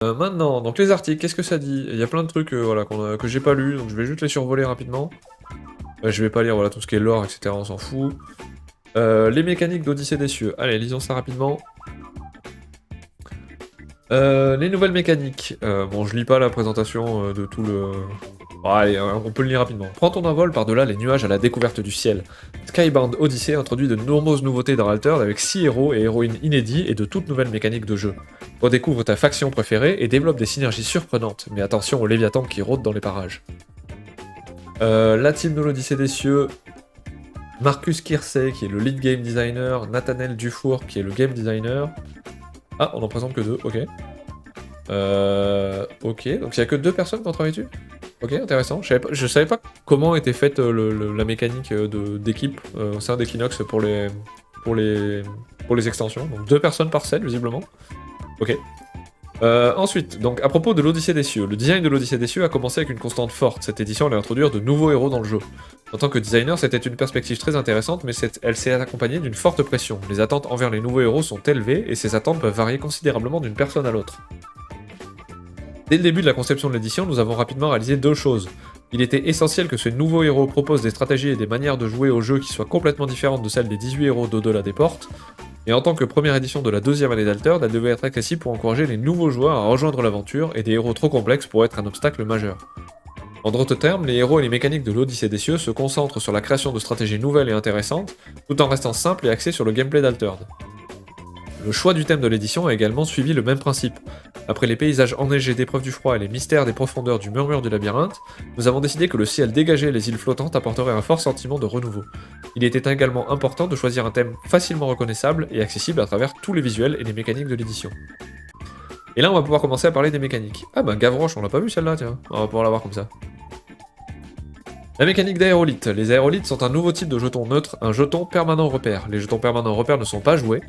Maintenant, donc les articles, qu'est-ce que ça dit? Il y a plein de trucs voilà, que j'ai pas lus, donc je vais juste les survoler rapidement. Je vais pas lire voilà, tout ce qui est lore, etc. On s'en fout. Les mécaniques d'Odyssée des cieux. Allez, lisons ça rapidement. Les nouvelles mécaniques. Bon, je lis pas la présentation de tout le... Bon, allez, on peut le lire rapidement. Prends ton envol par-delà les nuages à la découverte du ciel. Skybound Odyssey introduit de nombreuses nouveautés dans Altered avec 6 héros et héroïnes inédits et de toutes nouvelles mécaniques de jeu. Redécouvre ta faction préférée et développe des synergies surprenantes, mais attention aux léviathans qui rôdent dans les parages. La team de l'Odyssée des cieux, Marcus Kirsey qui est le lead game designer, Nathanael Dufour qui est le game designer. Ah, on en présente que 2, ok. Ok, donc il y a que 2 personnes qui ont travaillé dessus. Ok, intéressant. Je savais pas comment était faite la mécanique d'équipe au sein d'Equinox pour les extensions. Donc 2 personnes par set, visiblement. Ok. Ensuite, donc à propos de l'Odyssée des cieux, le design de l'Odyssée des cieux a commencé avec une constante forte. Cette édition allait introduire de nouveaux héros dans le jeu. En tant que designer, c'était une perspective très intéressante, mais elle s'est accompagnée d'une forte pression. Les attentes envers les nouveaux héros sont élevées, et ces attentes peuvent varier considérablement d'une personne à l'autre. Dès le début de la conception de l'édition, nous avons rapidement réalisé 2 choses. Il était essentiel que ce nouveau héros propose des stratégies et des manières de jouer au jeu qui soient complètement différentes de celles des 18 héros d'au-delà des portes, et en tant que première édition de la deuxième année d'Altered, elle devait être accessible pour encourager les nouveaux joueurs à rejoindre l'aventure, et des héros trop complexes pour être un obstacle majeur. En d'autres termes, les héros et les mécaniques de l'Odyssée des cieux se concentrent sur la création de stratégies nouvelles et intéressantes, tout en restant simples et axés sur le gameplay d'Altered. Le choix du thème de l'édition a également suivi le même principe. Après les paysages enneigés d'épreuves du froid et les mystères des profondeurs du murmure du labyrinthe, nous avons décidé que le ciel dégagé et les îles flottantes apporteraient un fort sentiment de renouveau. Il était également important de choisir un thème facilement reconnaissable et accessible à travers tous les visuels et les mécaniques de l'édition. Et là on va pouvoir commencer à parler des mécaniques. Ah bah Gavroche, on l'a pas vu celle-là, tiens. On va pouvoir la voir comme ça. La mécanique d'aérolithes. Les aérolithes sont un nouveau type de jeton neutre, un jeton permanent repère. Les jetons permanents repères ne sont pas joués.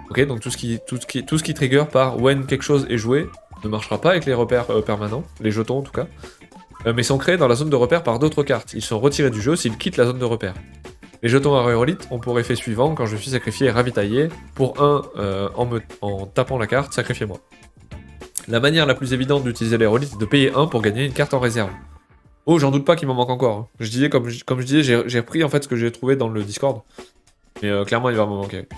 Ok, donc tout ce qui trigger par when quelque chose est joué ne marchera pas avec les repères permanents, les jetons en tout cas, mais sont créés dans la zone de repère par d'autres cartes. Ils sont retirés du jeu s'ils quittent la zone de repère. Les jetons aérolithes ont pour effet suivant, quand je suis sacrifié et ravitaillé, pour 1 en tapant la carte, sacrifiez-moi. La manière la plus évidente d'utiliser l'aérolithe est de payer 1 pour gagner une carte en réserve. Oh, j'en doute pas qu'il m'en manque encore. Hein. Je disais, comme je disais, j'ai repris en fait ce que j'ai trouvé dans le Discord. Mais clairement, il va m'en manquer.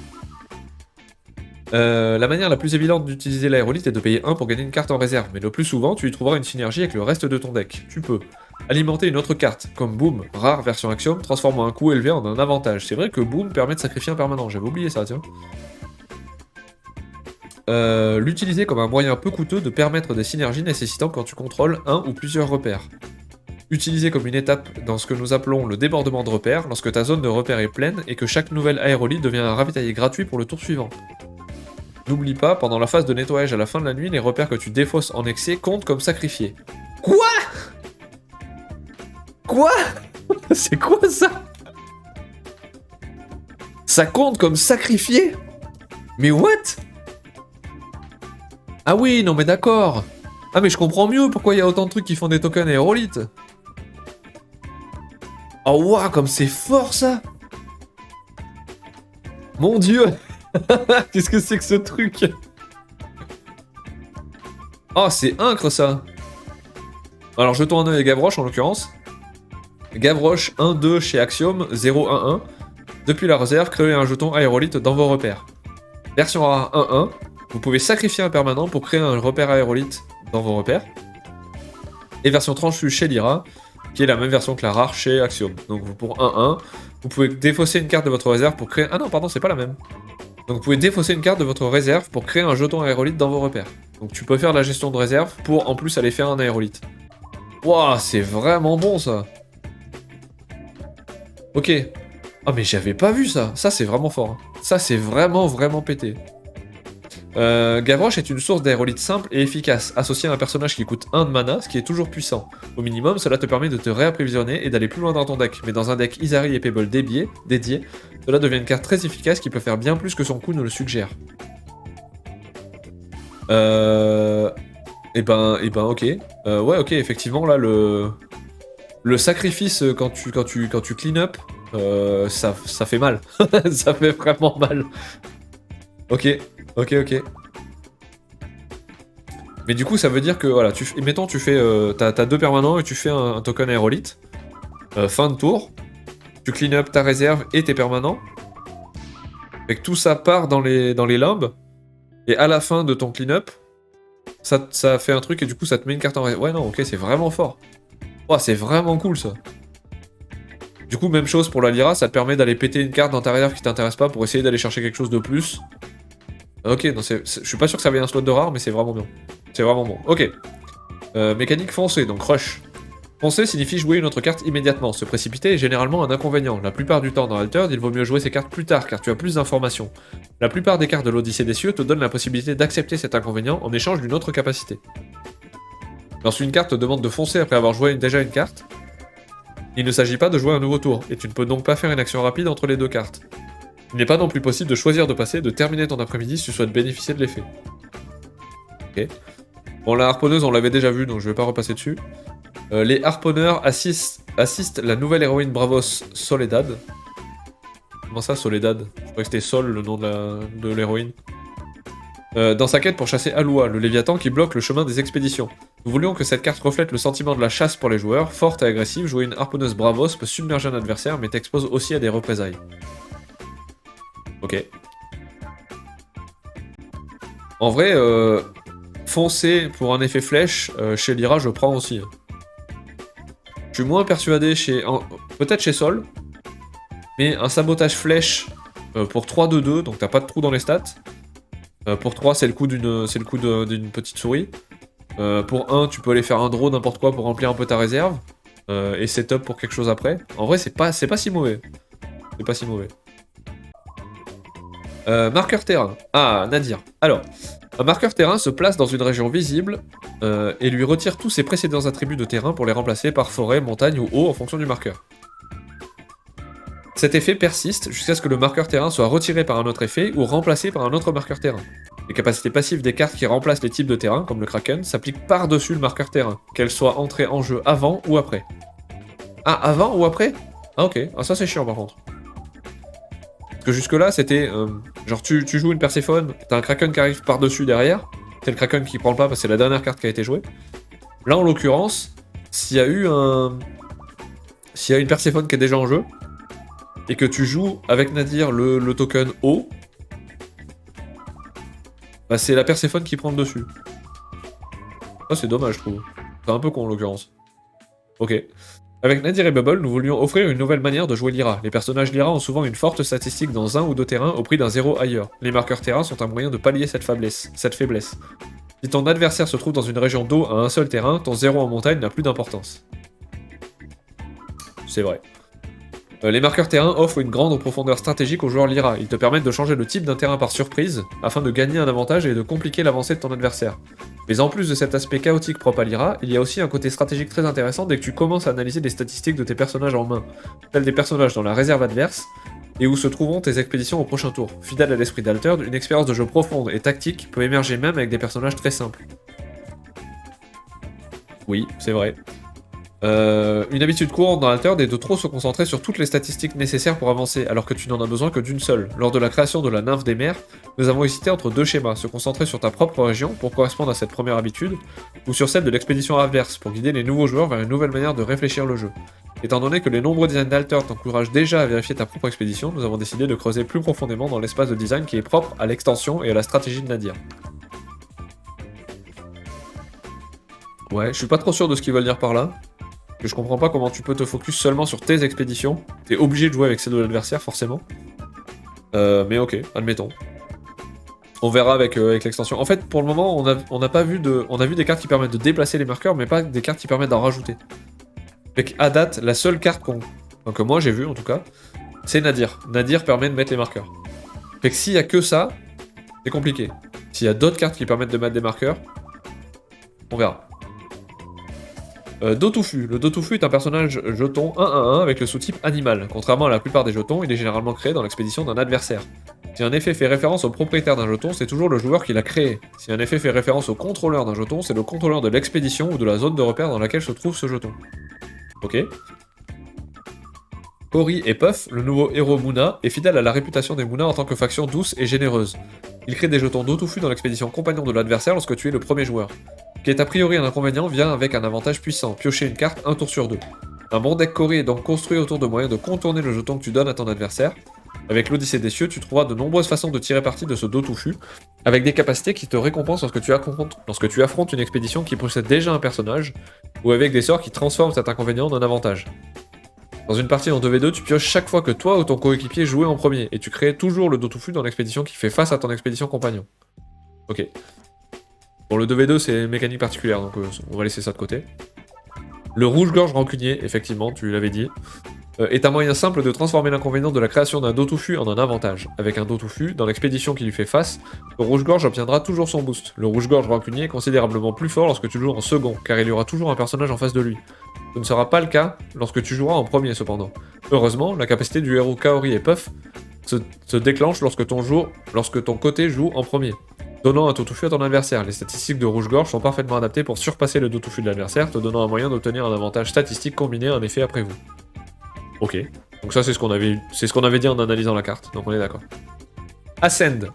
La manière la plus évidente d'utiliser l'aérolithe est de payer 1 pour gagner une carte en réserve, mais le plus souvent, tu y trouveras une synergie avec le reste de ton deck. Tu peux alimenter une autre carte, comme Boom, rare version Axiom, transformant un coût élevé en un avantage. C'est vrai que Boom permet de sacrifier un permanent, j'avais oublié ça, tiens. L'utiliser comme un moyen peu coûteux de permettre des synergies nécessitant quand tu contrôles un ou plusieurs repères. Utilisé comme une étape dans ce que nous appelons le débordement de repères, lorsque ta zone de repère est pleine et que chaque nouvelle aérolithe devient un ravitailler gratuit pour le tour suivant. N'oublie pas, pendant la phase de nettoyage à la fin de la nuit, les repères que tu défausses en excès comptent comme sacrifiés. Quoi? Quoi? C'est quoi ça? Ça compte comme sacrifié? Mais what? Ah oui, non mais d'accord. Ah mais je comprends mieux pourquoi il y a autant de trucs qui font des tokens aérolithes. Oh waouh, comme c'est fort ça! Mon dieu! Qu'est-ce que c'est que ce truc? Oh, c'est incre ça! Alors, jetons un œil à Gavroche en l'occurrence. Gavroche 1-2 chez Axiom, 0-1-1. Depuis la réserve, créez un jeton aérolithe dans vos repères. Version rare 1-1. Vous pouvez sacrifier un permanent pour créer un repère aérolithe dans vos repères. Et version tranchue chez Lyra, qui est la même version que la rare chez Axiom. Donc pour 1-1, vous pouvez défausser une carte de votre réserve pour créer... Ah non, pardon, c'est pas la même. Donc vous pouvez défausser une carte de votre réserve pour créer un jeton aérolithe dans vos repères. Donc tu peux faire de la gestion de réserve pour en plus aller faire un aérolithe. Wouah, c'est vraiment bon ça. Ok. Ah mais j'avais pas vu ça. Ça c'est vraiment fort. Hein. Ça c'est vraiment pété. Gavroche est une source d'aérolithe simple et efficace, associée à un personnage qui coûte 1 de mana, ce qui est toujours puissant. Au minimum, cela te permet de te réapprovisionner et d'aller plus loin dans ton deck, mais dans un deck Izari et Pebble dédié, cela devient une carte très efficace qui peut faire bien plus que son coût ne le suggère. Et ben ok. Ouais ok, effectivement là le sacrifice quand tu clean up, ça fait mal. Ça fait vraiment mal. Ok. Mais du coup, ça veut dire que, voilà, mettons, tu fais, t'as 2 permanents et tu fais un token aérolite. Fin de tour, tu clean up ta réserve et tes permanents. Fait que tout ça part dans les limbes. Et à la fin de ton clean-up, ça fait un truc et du coup ça te met une carte en réserve. Ouais, non, ok, c'est vraiment fort. Oh, c'est vraiment cool ça. Du coup, même chose pour la Lyra, ça te permet d'aller péter une carte dans ta réserve qui t'intéresse pas pour essayer d'aller chercher quelque chose de plus. Ok, non, je suis pas sûr que ça veuille un slot de rare, mais c'est vraiment bien. C'est vraiment bon. Ok. Mécanique foncée, donc rush. Foncer signifie jouer une autre carte immédiatement. Se précipiter est généralement un inconvénient. La plupart du temps dans Altered, il vaut mieux jouer ces cartes plus tard car tu as plus d'informations. La plupart des cartes de l'Odyssée des cieux te donnent la possibilité d'accepter cet inconvénient en échange d'une autre capacité. Lorsqu'une carte te demande de foncer après avoir joué déjà une carte, il ne s'agit pas de jouer un nouveau tour, et tu ne peux donc pas faire une action rapide entre les 2 cartes. Il n'est pas non plus possible de choisir de passer et de terminer ton après-midi si tu souhaites bénéficier de l'effet. Ok. Bon, la harponneuse, on l'avait déjà vu, donc je vais pas repasser dessus. Les harponneurs assistent la nouvelle héroïne Bravos Soledad. Comment ça, Soledad? Je croyais que c'était Sol, le nom de l'héroïne. Dans sa quête pour chasser Alua, le Léviathan qui bloque le chemin des expéditions. Nous voulions que cette carte reflète le sentiment de la chasse pour les joueurs. Forte et agressive, jouer une harponneuse Bravos peut submerger un adversaire, mais t'expose aussi à des représailles. Ok. En vrai, foncer pour un effet flèche, chez Lyra, je prends aussi. Je suis moins persuadé peut-être chez Sol, mais un sabotage flèche pour 3-2-2, donc t'as pas de trou dans les stats. Pour 3, c'est le coup d'une petite souris. Pour 1, tu peux aller faire un draw, n'importe quoi, pour remplir un peu ta réserve. Et setup pour quelque chose après. En vrai, c'est pas si mauvais. C'est pas si mauvais. Marqueur terrain. Ah, Nadir. Alors, un marqueur terrain se place dans une région visible et lui retire tous ses précédents attributs de terrain pour les remplacer par forêt, montagne ou eau en fonction du marqueur. Cet effet persiste jusqu'à ce que le marqueur terrain soit retiré par un autre effet ou remplacé par un autre marqueur terrain. Les capacités passives des cartes qui remplacent les types de terrain, comme le Kraken, s'appliquent par-dessus le marqueur terrain, qu'elles soient entrées en jeu avant ou après. Ah, avant ou après? Ah ok, ah, ça c'est chiant par contre. Parce que jusque-là, c'était genre tu joues une Perséphone, t'as un Kraken qui arrive par-dessus derrière, c'est le Kraken qui prend le pas parce que c'est la dernière carte qui a été jouée. Là, en l'occurrence, s'il y a une Perséphone qui est déjà en jeu, et que tu joues avec Nadir le token O, bah c'est la Perséphone qui prend le dessus. Ça, c'est dommage, je trouve. C'est un peu con en l'occurrence. Ok. Avec Nadir et Bubble, nous voulions offrir une nouvelle manière de jouer Lyra. Les personnages Lyra ont souvent une forte statistique dans un ou deux terrains au prix d'un 0 ailleurs. Les marqueurs terrain sont un moyen de pallier cette faiblesse. Si ton adversaire se trouve dans une région d'eau à un seul terrain, ton 0 en montagne n'a plus d'importance. C'est vrai. Les marqueurs terrain offrent une grande profondeur stratégique aux joueurs Lyra. Ils te permettent de changer le type d'un terrain par surprise, afin de gagner un avantage et de compliquer l'avancée de ton adversaire. Mais en plus de cet aspect chaotique propre à Lyra, il y a aussi un côté stratégique très intéressant dès que tu commences à analyser les statistiques de tes personnages en main, tels des personnages dans la réserve adverse, et où se trouveront tes expéditions au prochain tour. Fidèle à l'esprit d'Altered, une expérience de jeu profonde et tactique peut émerger même avec des personnages très simples. Oui, c'est vrai. Une habitude courante dans Altered est de trop se concentrer sur toutes les statistiques nécessaires pour avancer, alors que tu n'en as besoin que d'une seule. Lors de la création de la nymphe des mers, nous avons hésité entre deux schémas, se concentrer sur ta propre région pour correspondre à cette première habitude, ou sur celle de l'expédition adverse pour guider les nouveaux joueurs vers une nouvelle manière de réfléchir le jeu. Étant donné que les nombreux designs d'Altered t'encouragent déjà à vérifier ta propre expédition, nous avons décidé de creuser plus profondément dans l'espace de design qui est propre à l'extension et à la stratégie de Nadir. Ouais, je suis pas trop sûr de ce qu'ils veulent dire par là. Que je comprends pas comment tu peux te focus seulement sur tes expéditions. T'es obligé de jouer avec celles de l'adversaire, forcément. Mais ok, admettons. On verra avec l'extension. En fait, pour le moment, on a vu des cartes qui permettent de déplacer les marqueurs, mais pas des cartes qui permettent d'en rajouter. Fait qu'à date, la seule carte que moi j'ai vue, en tout cas, c'est Nadir. Nadir permet de mettre les marqueurs. Fait que s'il y a que ça, c'est compliqué. S'il y a d'autres cartes qui permettent de mettre des marqueurs, on verra. Dotofu. Le Dotofu est un personnage jeton 1-1-1 avec le sous-type animal. Contrairement à la plupart des jetons, il est généralement créé dans l'expédition d'un adversaire. Si un effet fait référence au propriétaire d'un jeton, c'est toujours le joueur qui l'a créé. Si un effet fait référence au contrôleur d'un jeton, c'est le contrôleur de l'expédition ou de la zone de repère dans laquelle se trouve ce jeton. Ok. Cory et Puff, le nouveau héros Moona, est fidèle à la réputation des Moona en tant que faction douce et généreuse. Il crée des jetons d'Otofu dans l'expédition compagnon de l'adversaire lorsque tu es le premier joueur. Ce qui est a priori un inconvénient vient avec un avantage puissant, piocher une carte un tour sur 2. Un bon deck Kori est donc construit autour de moyens de contourner le jeton que tu donnes à ton adversaire. Avec l'Odyssée des cieux, tu trouveras de nombreuses façons de tirer parti de ce Dotofu, avec des capacités qui te récompensent lorsque tu affrontes une expédition qui possède déjà un personnage, ou avec des sorts qui transforment cet inconvénient en un avantage. Dans une partie en 2v2, tu pioches chaque fois que toi ou ton coéquipier jouait en premier, et tu crées toujours le Dotofu dans l'expédition qui fait face à ton expédition compagnon. Ok. Bon, le 2v2 c'est une mécanique particulière, donc on va laisser ça de côté. Le rouge-gorge rancunier, effectivement, tu l'avais dit, est un moyen simple de transformer l'inconvénient de la création d'un Dotofu en un avantage. Avec un Dotofu, dans l'expédition qui lui fait face, le rouge-gorge obtiendra toujours son boost. Le rouge-gorge rancunier est considérablement plus fort lorsque tu joues en second, car il y aura toujours un personnage en face de lui. Ce ne sera pas le cas lorsque tu joueras en premier cependant. Heureusement, la capacité du héros Kaori et Puff se déclenche lorsque ton côté joue en premier, donnant un Dotofu à ton adversaire. Les statistiques de rouge-gorge sont parfaitement adaptées pour surpasser le Dotofu de l'adversaire, te donnant un moyen d'obtenir un avantage statistique combiné à un effet après vous. Ok, donc ça c'est ce qu'on avait dit en analysant la carte, donc on est d'accord. Ascend.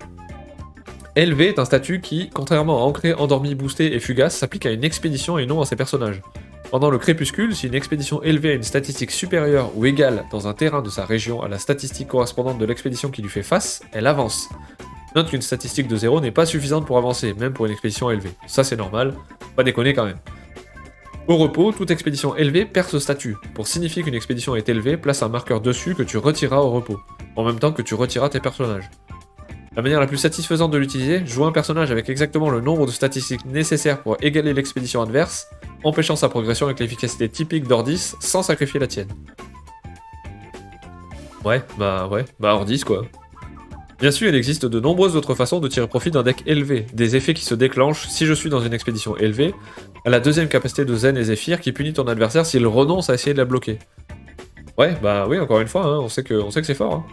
LV est un statut qui, contrairement à Ancré, Endormi, Boosté et Fugace, s'applique à une expédition et non à ses personnages. Pendant le crépuscule, si une expédition élevée a une statistique supérieure ou égale dans un terrain de sa région à la statistique correspondante de l'expédition qui lui fait face, elle avance. Note qu'une statistique de 0 n'est pas suffisante pour avancer, même pour une expédition élevée. Ça c'est normal, pas déconner quand même. Au repos, toute expédition élevée perd ce statut. Pour signifier qu'une expédition est élevée, place un marqueur dessus que tu retireras au repos, en même temps que tu retireras tes personnages. La manière la plus satisfaisante de l'utiliser, joue un personnage avec exactement le nombre de statistiques nécessaires pour égaler l'expédition adverse, empêchant sa progression avec l'efficacité typique d'Ordis sans sacrifier la tienne. Ouais, Ordis quoi. Bien sûr, il existe de nombreuses autres façons de tirer profit d'un deck élevé, des effets qui se déclenchent si je suis dans une expédition élevée, à la deuxième capacité de Zen et Zephyr qui punit ton adversaire s'il renonce à essayer de la bloquer. Ouais, bah oui, encore une fois, hein, on sait que c'est fort.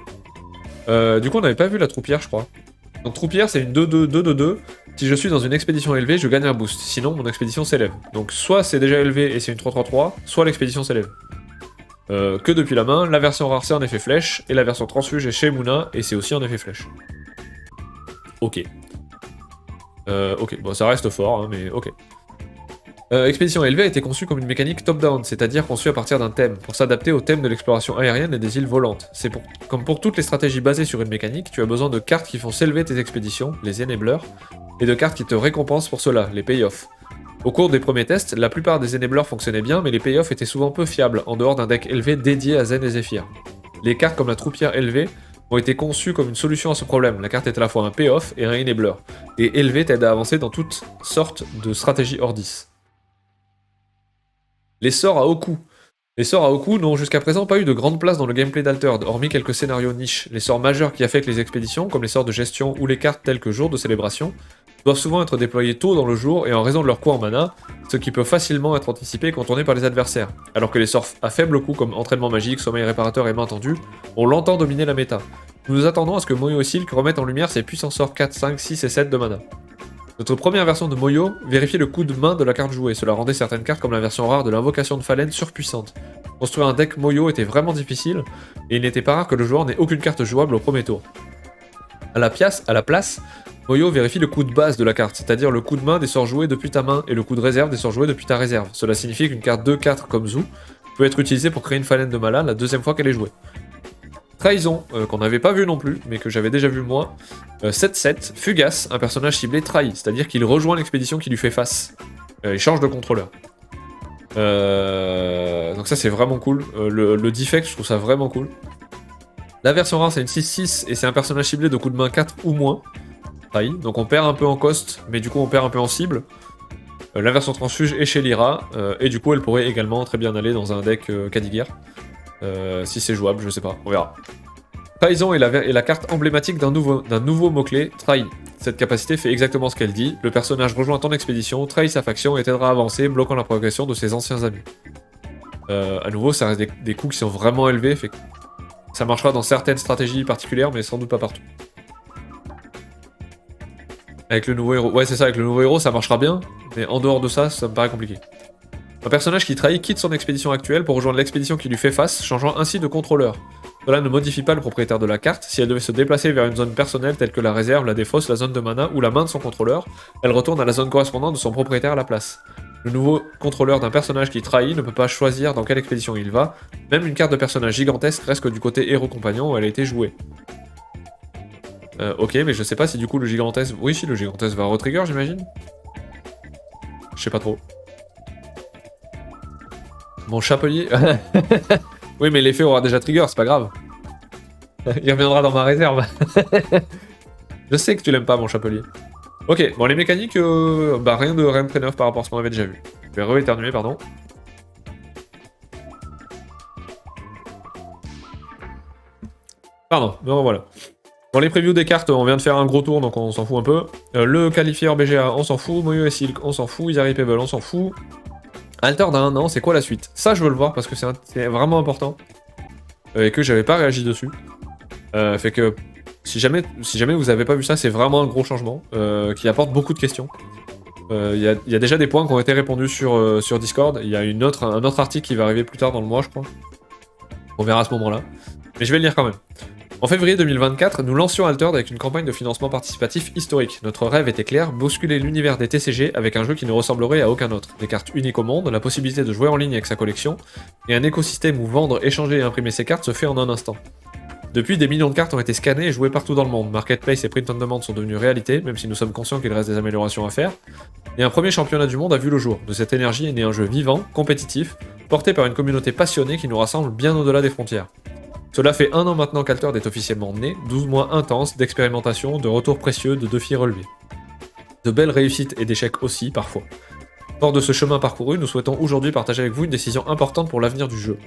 Hein. Du coup, on n'avait pas vu la troupière, je crois. Donc troupière, c'est une 2-2-2-2-2. Si je suis dans une expédition élevée, je gagne un boost, sinon mon expédition s'élève. Donc soit c'est déjà élevé et c'est une 3-3-3, soit l'expédition s'élève. Que depuis la main, la version rare c'est en effet flèche, et la version transfuge est chez Muna, et c'est aussi en effet flèche. Ok. Ok, bon ça reste fort, hein, mais ok. Expédition élevée a été conçue comme une mécanique top-down, c'est-à-dire conçue à partir d'un thème, pour s'adapter au thème de l'exploration aérienne et des îles volantes. Comme pour toutes les stratégies basées sur une mécanique, tu as besoin de cartes qui font s'élever tes expéditions, les enablers, et de cartes qui te récompensent pour cela, les payoffs. Au cours des premiers tests, la plupart des enablers fonctionnaient bien, mais les payoffs étaient souvent peu fiables, en dehors d'un deck élevé dédié à Zen et Zephyr. Les cartes comme la troupière élevée ont été conçues comme une solution à ce problème. La carte est à la fois un payoff et un enabler, et élevé t'aide à avancer dans toutes sortes de stratégies Ordis. Les sorts à haut coût. Les sorts à haut coût n'ont jusqu'à présent pas eu de grande place dans le gameplay d'Altered, hormis quelques scénarios niches. Les sorts majeurs qui affectent les expéditions, comme les sorts de gestion ou les cartes telles que Jour de Célébration, doivent souvent être déployés tôt dans le jour et en raison de leur coût en mana, ce qui peut facilement être anticipé et contourné par les adversaires, alors que les sorts à faible coût comme Entraînement Magique, Sommeil Réparateur et Main Tendue ont longtemps dominé la méta. Nous nous attendons à ce que Moyo et Silk remettent en lumière ses puissants sorts 4, 5, 6 et 7 de mana. Notre première version de Moyo vérifiait le coût de main de la carte jouée, cela rendait certaines cartes comme la version rare de l'invocation de Fallen surpuissantes. Construire un deck Moyo était vraiment difficile, et il n'était pas rare que le joueur n'ait aucune carte jouable au premier tour. À la place, Moyo vérifie le coût de base de la carte, c'est-à-dire le coût de main des sorts joués depuis ta main et le coût de réserve des sorts joués depuis ta réserve. Cela signifie qu'une carte 2-4 comme Zoo peut être utilisée pour créer une Fallen de Mala la deuxième fois qu'elle est jouée. Trahison, qu'on n'avait pas vu non plus, mais que j'avais déjà vu moi. 7-7, Fugace, un personnage ciblé trahi, c'est-à-dire qu'il rejoint l'expédition qui lui fait face. Il change de contrôleur. Donc ça c'est vraiment cool. Le defect, je trouve ça vraiment cool. La version rare c'est une 6-6 et c'est un personnage ciblé de coup de main 4 ou moins. Trahi, donc on perd un peu en cost, mais du coup on perd un peu en cible. La version transfuge est chez Lyra, et du coup elle pourrait également très bien aller dans un deck Kadigir. Si c'est jouable, je sais pas, on verra. Trahison est la carte emblématique d'un nouveau mot-clé, Trahi. Cette capacité fait exactement ce qu'elle dit, le personnage rejoint ton expédition, trahit sa faction et t'aidera à avancer, bloquant la progression de ses anciens amis. À nouveau, ça reste des coûts qui sont vraiment élevés, fait que ça marchera dans certaines stratégies particulières, mais sans doute pas partout. Avec le nouveau héros, ouais c'est ça, avec le nouveau héros ça marchera bien, mais en dehors de ça, ça me paraît compliqué. Un personnage qui trahit quitte son expédition actuelle pour rejoindre l'expédition qui lui fait face, changeant ainsi de contrôleur. Cela ne modifie pas le propriétaire de la carte. Si elle devait se déplacer vers une zone personnelle telle que la réserve, la défausse, la zone de mana ou la main de son contrôleur, elle retourne à la zone correspondante de son propriétaire à la place. Le nouveau contrôleur d'un personnage qui trahit ne peut pas choisir dans quelle expédition il va. Même une carte de personnage gigantesque reste que du côté héros compagnon où elle a été jouée. Ok, mais je sais pas si du coup le gigantesque... Oui, si le gigantesque va retrigger, j'imagine. Je sais pas trop. Mon chapelier... Oui, mais l'effet aura déjà trigger, c'est pas grave. Il reviendra dans ma réserve. Je sais que tu l'aimes pas, mon chapelier. Ok, bon, les mécaniques, bah rien de très neuf par rapport à ce qu'on avait déjà vu. Je vais re-éternuer, pardon. Pardon, me revoilà. Bon, les previews des cartes, on vient de faire un gros tour, donc on s'en fout un peu. Le qualifieur BGA, on s'en fout. Moyo et Silk, on s'en fout. Isari Pebble, on s'en fout. Altered à 1 an, c'est quoi la suite? Ça, je veux le voir parce que c'est vraiment important. Et que j'avais pas réagi dessus. Fait que si jamais vous avez pas vu ça, c'est vraiment un gros changement qui apporte beaucoup de questions. Il y a déjà des points qui ont été répondus sur Discord. Il y a un autre article qui va arriver plus tard dans le mois, je crois. On verra à ce moment-là. Mais je vais le lire quand même. En février 2024, nous lancions Altered avec une campagne de financement participatif historique. Notre rêve était clair, bousculer l'univers des TCG avec un jeu qui ne ressemblerait à aucun autre. Des cartes uniques au monde, la possibilité de jouer en ligne avec sa collection, et un écosystème où vendre, échanger et imprimer ses cartes se fait en un instant. Depuis, des millions de cartes ont été scannées et jouées partout dans le monde. Marketplace et Print on Demand sont devenus réalité, même si nous sommes conscients qu'il reste des améliorations à faire. Et un premier championnat du monde a vu le jour. De cette énergie est né un jeu vivant, compétitif, porté par une communauté passionnée qui nous rassemble bien au-delà des frontières. Cela fait 1 an maintenant qu'Altered est officiellement né, 12 mois intenses d'expérimentation, de retours précieux, de défis relevés. De belles réussites et d'échecs aussi, parfois. Fort de ce chemin parcouru, nous souhaitons aujourd'hui partager avec vous une décision importante pour l'avenir du jeu.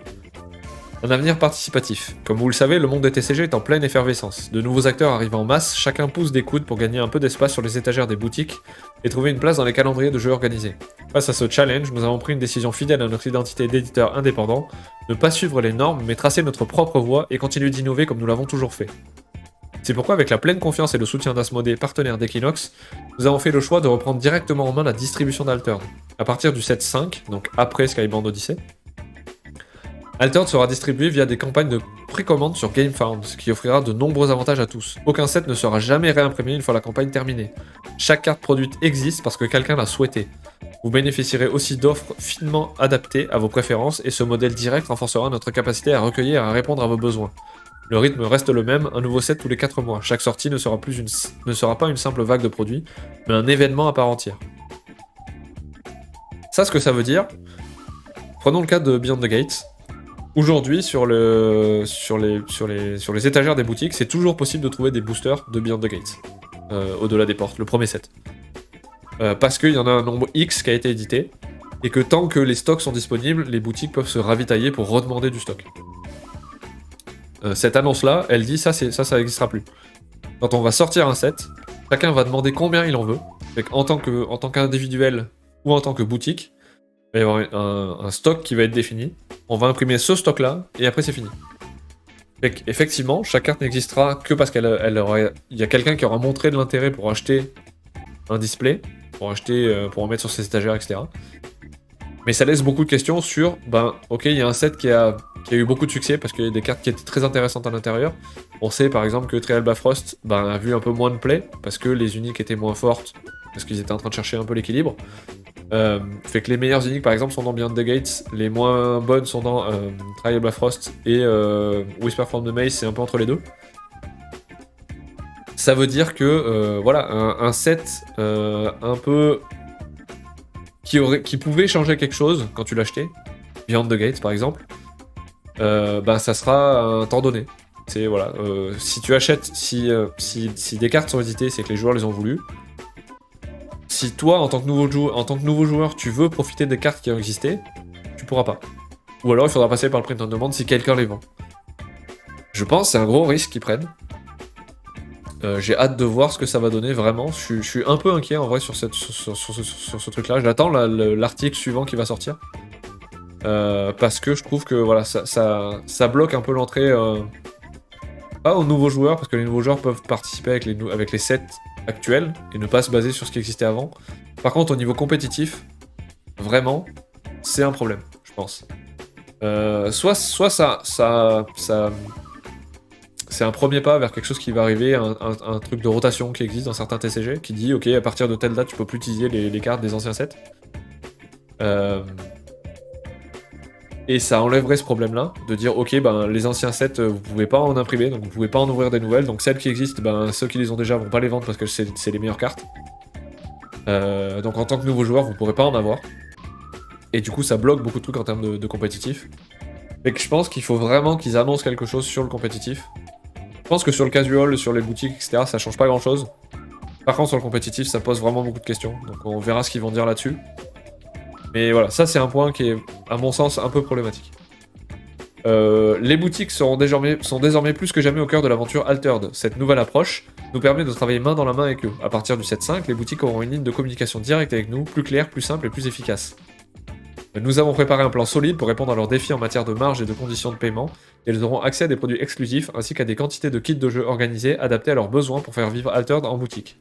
Un avenir participatif. Comme vous le savez, le monde des TCG est en pleine effervescence. De nouveaux acteurs arrivent en masse, chacun pousse des coudes pour gagner un peu d'espace sur les étagères des boutiques et trouver une place dans les calendriers de jeux organisés. Face à ce challenge, nous avons pris une décision fidèle à notre identité d'éditeur indépendant, ne pas suivre les normes, mais tracer notre propre voie et continuer d'innover comme nous l'avons toujours fait. C'est pourquoi, avec la pleine confiance et le soutien d'Asmodée, partenaire d'Equinox, nous avons fait le choix de reprendre directement en main la distribution d'Altered. À partir du set 5, donc après Skybound Odyssey, Altered sera distribué via des campagnes de précommande sur GameFound, ce qui offrira de nombreux avantages à tous. Aucun set ne sera jamais réimprimé une fois la campagne terminée. Chaque carte produite existe parce que quelqu'un l'a souhaité. Vous bénéficierez aussi d'offres finement adaptées à vos préférences et ce modèle direct renforcera notre capacité à recueillir et à répondre à vos besoins. Le rythme reste le même, un nouveau set tous les 4 mois. Chaque sortie ne sera pas une simple vague de produits, mais un événement à part entière. Ça, ce que ça veut dire, prenons le cas de Beyond the Gates. Aujourd'hui, sur les étagères des boutiques, c'est toujours possible de trouver des boosters de Beyond the Gates, au-delà des portes, le premier set. Parce qu'il y en a un nombre X qui a été édité, et que tant que les stocks sont disponibles, les boutiques peuvent se ravitailler pour redemander du stock. Cette annonce-là, elle dit ça n'existera plus. Quand on va sortir un set, chacun va demander combien il en veut, en tant qu'individuel ou en tant que boutique, il va y avoir un stock qui va être défini. On va imprimer ce stock-là, et après c'est fini. Effectivement, chaque carte n'existera que parce qu'il y a quelqu'un qui aura montré de l'intérêt pour acheter un display, pour en mettre sur ses étagères, etc. Mais ça laisse beaucoup de questions sur, ok, il y a un set qui a eu beaucoup de succès parce qu'il y a des cartes qui étaient très intéressantes à l'intérieur. On sait par exemple que Trial Bifrost a vu un peu moins de play parce que les uniques étaient moins fortes, parce qu'ils étaient en train de chercher un peu l'équilibre. Fait que les meilleures uniques par exemple sont dans Beyond the Gates, les moins bonnes sont dans Trial Bifrost et Whisper from the Maze, c'est un peu entre les deux. Ça veut dire que voilà, un set un peu qui pouvait changer quelque chose quand tu l'achetais, Beyond the Gates par exemple, ça sera un temps donné. C'est voilà, si tu achètes, si des cartes sont éditées, c'est que les joueurs les ont voulu. Si toi, en tant que nouveau joueur, tu veux profiter des cartes qui ont existé, tu pourras pas. Ou alors il faudra passer par le print on demand si quelqu'un les vend. Je pense que c'est un gros risque qu'ils prennent. J'ai hâte de voir ce que ça va donner vraiment. Je suis un peu inquiet en vrai sur ce truc-là. J'attends l'article suivant qui va sortir. Parce que je trouve que voilà, ça bloque un peu l'entrée. Pas aux nouveaux joueurs, parce que les nouveaux joueurs peuvent participer avec les sets actuels et ne pas se baser sur ce qui existait avant. Par contre, au niveau compétitif, vraiment, c'est un problème, je pense. Soit c'est un premier pas vers quelque chose qui va arriver, un truc de rotation qui existe dans certains TCG, qui dit ok, à partir de telle date, tu peux plus utiliser les cartes des anciens sets. Et ça enlèverait ce problème-là, de dire ok, ben les anciens sets, vous pouvez pas en imprimer, donc vous pouvez pas en ouvrir des nouvelles, donc celles qui existent, ben ceux qui les ont déjà vont pas les vendre parce que c'est les meilleures cartes. Donc en tant que nouveau joueur, vous pourrez pas en avoir. Et du coup, ça bloque beaucoup de trucs en termes de compétitif. Et que je pense qu'il faut vraiment qu'ils annoncent quelque chose sur le compétitif. Je pense que sur le casual, sur les boutiques, etc., ça change pas grand-chose. Par contre, sur le compétitif, ça pose vraiment beaucoup de questions, donc on verra ce qu'ils vont dire là-dessus. Mais voilà, ça c'est un point qui est, à mon sens, un peu problématique. Les boutiques sont désormais plus que jamais au cœur de l'aventure Altered. Cette nouvelle approche nous permet de travailler main dans la main avec eux. À partir du 7.5, les boutiques auront une ligne de communication directe avec nous, plus claire, plus simple et plus efficace. Nous avons préparé un plan solide pour répondre à leurs défis en matière de marge et de conditions de paiement, et ils auront accès à des produits exclusifs ainsi qu'à des quantités de kits de jeux organisés adaptés à leurs besoins pour faire vivre Altered en boutique.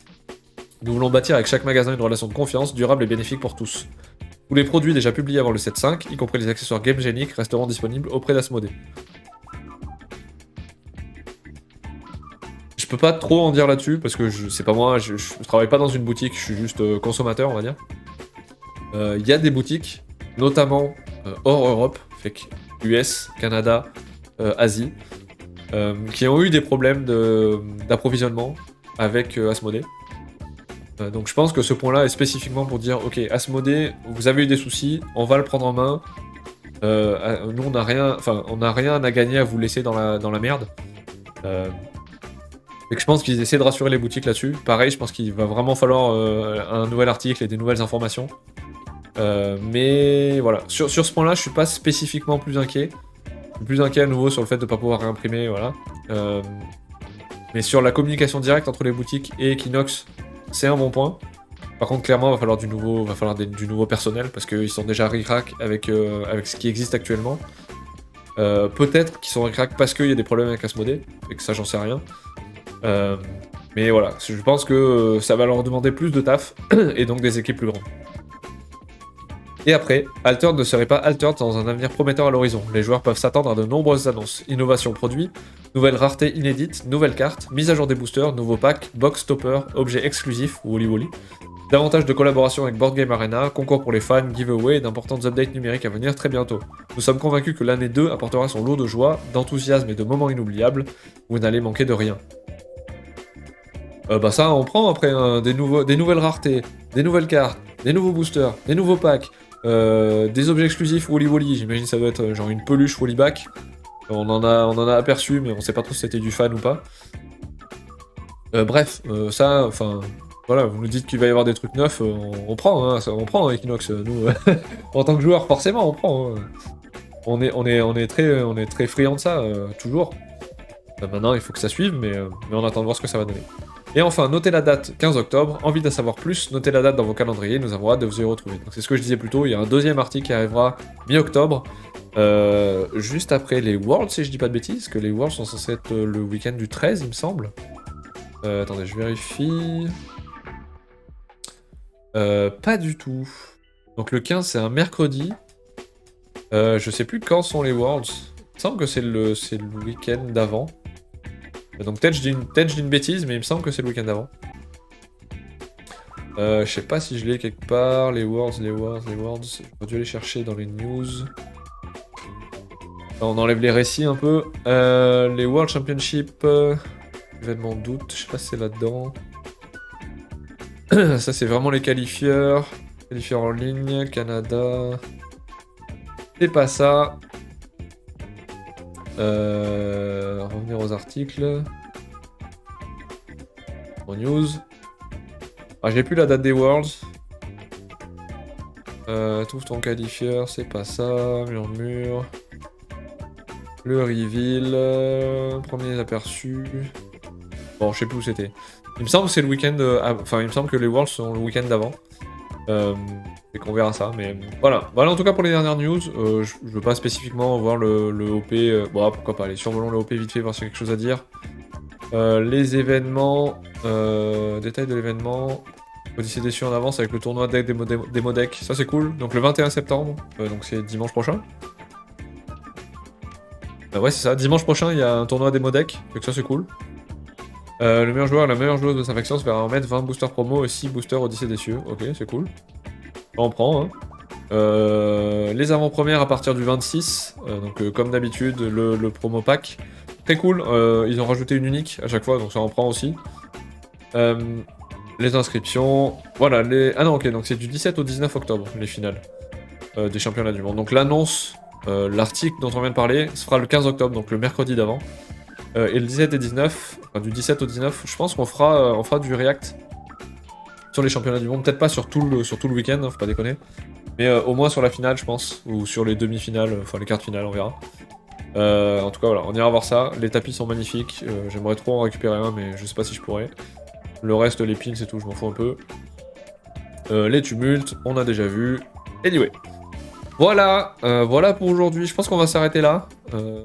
Nous voulons bâtir avec chaque magasin une relation de confiance durable et bénéfique pour tous. Tous les produits déjà publiés avant le 7.5, y compris les accessoires Game Genic, resteront disponibles auprès d'Asmodée. Je peux pas trop en dire là-dessus, parce que c'est pas moi, je travaille pas dans une boutique, je suis juste consommateur, on va dire. Il y a des boutiques, notamment hors Europe, fait que US, Canada, Asie, qui ont eu des problèmes d'approvisionnement avec Asmodée. Donc je pense que ce point-là est spécifiquement pour dire ok, Asmodée, vous avez eu des soucis, on va le prendre en main. Nous on n'a rien à gagner à vous laisser dans la merde. Et que je pense qu'ils essaient de rassurer les boutiques là-dessus. Pareil, je pense qu'il va vraiment falloir un nouvel article et des nouvelles informations. Mais voilà, sur ce point-là, je suis pas spécifiquement plus inquiet. Je suis plus inquiet à nouveau sur le fait de ne pas pouvoir réimprimer, voilà. Mais sur la communication directe entre les boutiques et Equinox, c'est un bon point. Par contre, clairement, il va falloir du nouveau personnel parce qu'ils sont déjà ric-rac avec ce qui existe actuellement. Peut-être qu'ils sont ric-rac parce qu'il y a des problèmes avec Asmodée, et que ça, j'en sais rien. Mais voilà, je pense que ça va leur demander plus de taf et donc des équipes plus grandes. Et après, Altered ne serait pas Altered dans un avenir prometteur à l'horizon. Les joueurs peuvent s'attendre à de nombreuses annonces, innovations produits, nouvelles raretés inédites, nouvelles cartes, mise à jour des boosters, nouveaux packs, box stopper, objets exclusifs, Woli Woli, davantage de collaboration avec Board Game Arena, concours pour les fans, giveaway et d'importantes updates numériques à venir très bientôt. Nous sommes convaincus que l'année 2 apportera son lot de joie, d'enthousiasme et de moments inoubliables. Vous n'allez manquer de rien. Bah ça, on prend après hein, des nouvelles raretés, des nouvelles cartes, des nouveaux boosters, des nouveaux packs, des objets exclusifs Woli Woli. J'imagine ça doit être genre une peluche Woli Back. On en a aperçu, mais on sait pas trop si c'était du fan ou pas. Bref, ça, enfin, voilà, vous nous dites qu'il va y avoir des trucs neufs, on prend, hein, ça, on prend Equinox, nous, en tant que joueur, forcément, on prend. Hein. On est très friand de ça, toujours. Maintenant, il faut que ça suive, mais on attend de voir ce que ça va donner. Et enfin, notez la date 15 octobre, envie d'en savoir plus, notez la date dans vos calendriers, nous avons hâte de vous y retrouver. Donc c'est ce que je disais plus tôt, il y a un deuxième article qui arrivera mi-octobre, juste après les Worlds, si je dis pas de bêtises, que les Worlds sont censés être le week-end du 13, il me semble. Attendez, je vérifie... pas du tout. Donc le 15, c'est un mercredi. Je sais plus quand sont les Worlds. Il me semble que c'est le week-end d'avant. Donc peut-être je dis une bêtise, mais il me semble que c'est le week-end d'avant. Je sais pas si je l'ai quelque part. Les Worlds. J'aurais dû aller chercher dans les news. On enlève les récits un peu. Les World Championship. Événement d'août, je sais pas si c'est là-dedans. Ça c'est vraiment les qualifieurs. Qualifieurs en ligne, Canada. C'est pas ça. Revenir aux articles. En news. Ah, j'ai plus la date des Worlds. Trouve ton qualifieur, c'est pas ça. Murmure. Le reveal. Premier aperçu. Bon, je sais plus où c'était. Il me semble que c'est le week-end. Enfin, il me semble que les Worlds sont le week-end d'avant. Et qu'on verra ça, mais voilà. Voilà en tout cas pour les dernières news. Je veux pas spécifiquement voir le OP. Bon, pourquoi pas, allez, survolons le OP vite fait, voir s'il y a quelque chose à dire. Les événements. Détails de l'événement. Odyssée déçu en avance avec le tournoi deck des decks. Ça c'est cool. Donc le 21 septembre, donc c'est dimanche prochain. Ouais, c'est ça. Dimanche prochain, il y a un tournoi des modecs, donc ça c'est cool. Le meilleur joueur, la meilleure joueuse de sa faction se verra remettre 20 boosters promo et 6 boosters Odyssée des cieux. Ok, c'est cool. On prend, hein. Les avant-premières à partir du 26, donc comme d'habitude, le promo pack. Très cool, ils ont rajouté une unique à chaque fois, donc ça en prend aussi. Les inscriptions, voilà, Ah non, ok, donc c'est du 17 au 19 octobre, les finales des championnats du monde. Donc l'annonce, l'article dont on vient de parler, se fera le 15 octobre, donc le mercredi d'avant. Et le 17 et 19, enfin du 17 au 19, je pense qu'on fera du react sur les championnats du monde. Peut-être pas sur tout le week-end, hein, faut pas déconner. Mais au moins sur la finale, je pense, ou sur les demi-finales, enfin les quarts de finale, on verra. En tout cas, voilà, on ira voir ça. Les tapis sont magnifiques, j'aimerais trop en récupérer un, mais je sais pas si je pourrais. Le reste, les pins et tout, je m'en fous un peu. Les tumultes, on a déjà vu. Anyway. Voilà, voilà pour aujourd'hui. Je pense qu'on va s'arrêter là.